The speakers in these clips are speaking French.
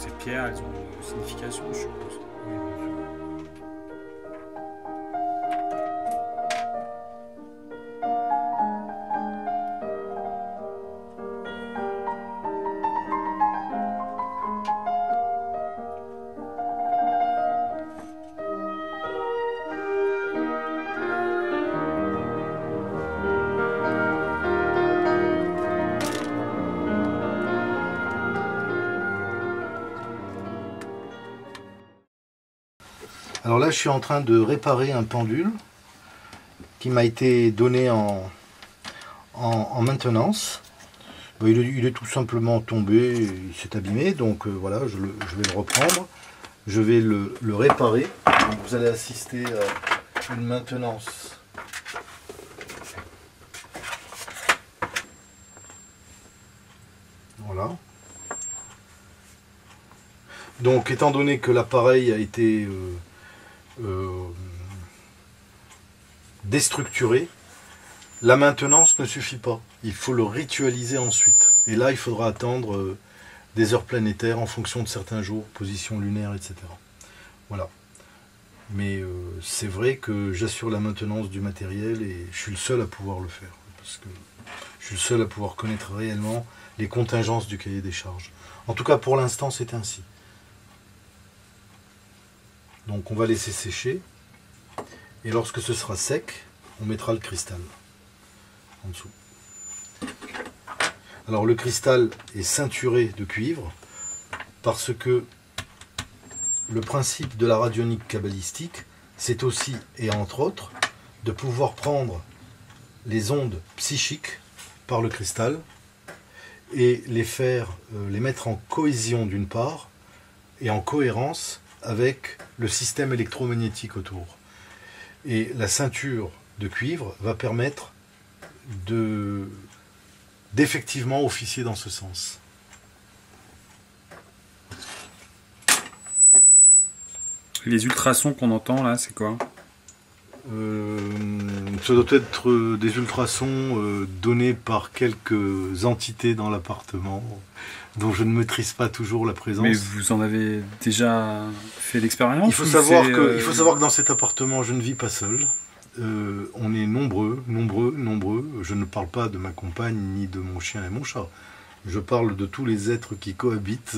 ces pierres, elles ont une signification, je suppose. Oui, bien sûr. Alors là, je suis en train de réparer un pendule qui m'a été donné en maintenance. Bon, il est tout simplement tombé, il s'est abîmé, donc voilà, je vais le reprendre. Je vais le réparer. Donc, vous allez assister à une maintenance. Voilà. Donc, étant donné que l'appareil a été déstructuré, la maintenance ne suffit pas. Il faut le ritualiser ensuite. Et là, il faudra attendre des heures planétaires en fonction de certains jours, position lunaire, etc. Voilà. Mais c'est vrai que j'assure la maintenance du matériel et je suis le seul à pouvoir le faire. Parce que je suis le seul à pouvoir connaître réellement les contingences du cahier des charges. En tout cas, pour l'instant, c'est ainsi. Donc on va laisser sécher. Et lorsque ce sera sec, on mettra le cristal en dessous. Alors le cristal est ceinturé de cuivre parce que le principe de la radionique kabbalistique, c'est aussi, et entre autres, de pouvoir prendre les ondes psychiques par le cristal et les mettre en cohésion d'une part et en cohérence avec le système électromagnétique autour. Et la ceinture de cuivre va permettre d'effectivement officier dans ce sens. Les ultrasons qu'on entend là, c'est quoi? Ça doit être des ultrasons donnés par quelques entités dans l'appartement dont je ne maîtrise pas toujours la présence. Mais vous en avez déjà fait l'expérience? Il faut savoir que dans cet appartement, je ne vis pas seul. On est nombreux. Je ne parle pas de ma compagne ni de mon chien et mon chat. Je parle de tous les êtres qui cohabitent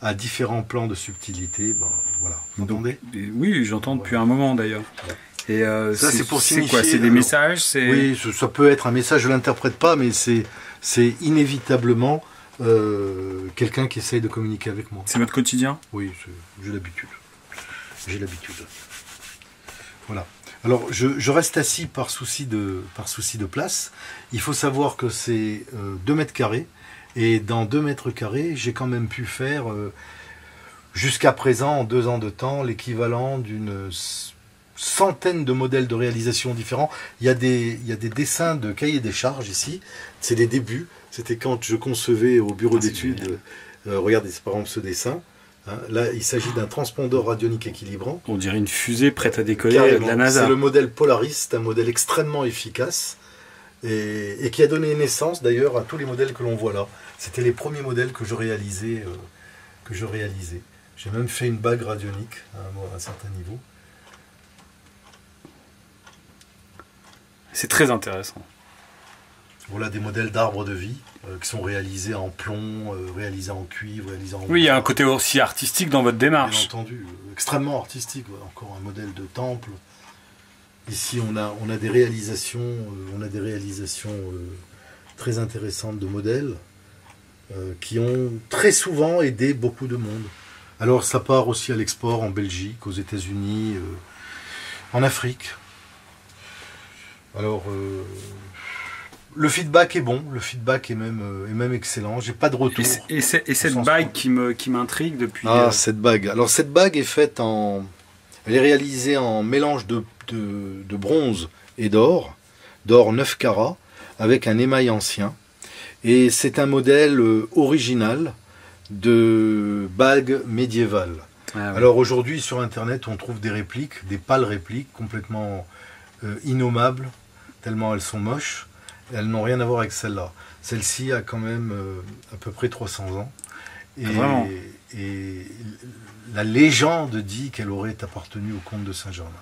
à différents plans de subtilité. Ben, voilà. Vous entendez? Oui, j'entends depuis un moment d'ailleurs. Voilà. Et ça, c'est pour signifier. C'est quoi? C'est des messages? Oui, ça peut être un message, je ne l'interprète pas, mais c'est inévitablement quelqu'un qui essaye de communiquer avec moi. C'est votre quotidien? Oui, j'ai l'habitude. J'ai l'habitude. Voilà. Alors, je reste assis par souci de place. Il faut savoir que c'est 2 mètres carrés. Et dans 2 mètres carrés, j'ai quand même pu faire, jusqu'à présent, en 2 ans de temps, l'équivalent d'une centaine de modèles de réalisation différents. Il y a des dessins de cahiers des charges ici. C'est des débuts. C'était quand je concevais au bureau d'études. Regardez, par exemple, ce dessin. Hein, là, il s'agit d'un transpondeur radionique équilibrant. On dirait une fusée prête à décoller de la NASA. C'est le modèle Polaris. C'est un modèle extrêmement efficace et qui a donné naissance d'ailleurs à tous les modèles que l'on voit là. C'était les premiers modèles que je réalisais. J'ai même fait une bague radionique à un certain niveau. C'est très intéressant. Voilà des modèles d'arbres de vie qui sont réalisés en plomb, réalisés en cuivre, réalisés en... Oui, il y a un côté aussi artistique dans votre démarche. Bien entendu, extrêmement artistique. Voilà, encore un modèle de temple. Ici, on a des réalisations, très intéressantes de modèles qui ont très souvent aidé beaucoup de monde. Alors, ça part aussi à l'export en Belgique, aux États-Unis, en Afrique. Alors, le feedback est bon, le feedback est même excellent. J'ai pas de retour. Et cette bague qui m'intrigue depuis. Cette bague. Alors cette bague est faite elle est réalisée en mélange de bronze et d'or 9 carats, avec un émail ancien. Et c'est un modèle original de bague médiévale. Ah, oui. Alors aujourd'hui sur internet on trouve des répliques, des pâles répliques complètement innommables, tellement elles sont moches. Elles n'ont rien à voir avec celle-là. Celle-ci a quand même à peu près 300 ans. Et, Vraiment. et la légende dit qu'elle aurait appartenu au comte de Saint-Germain.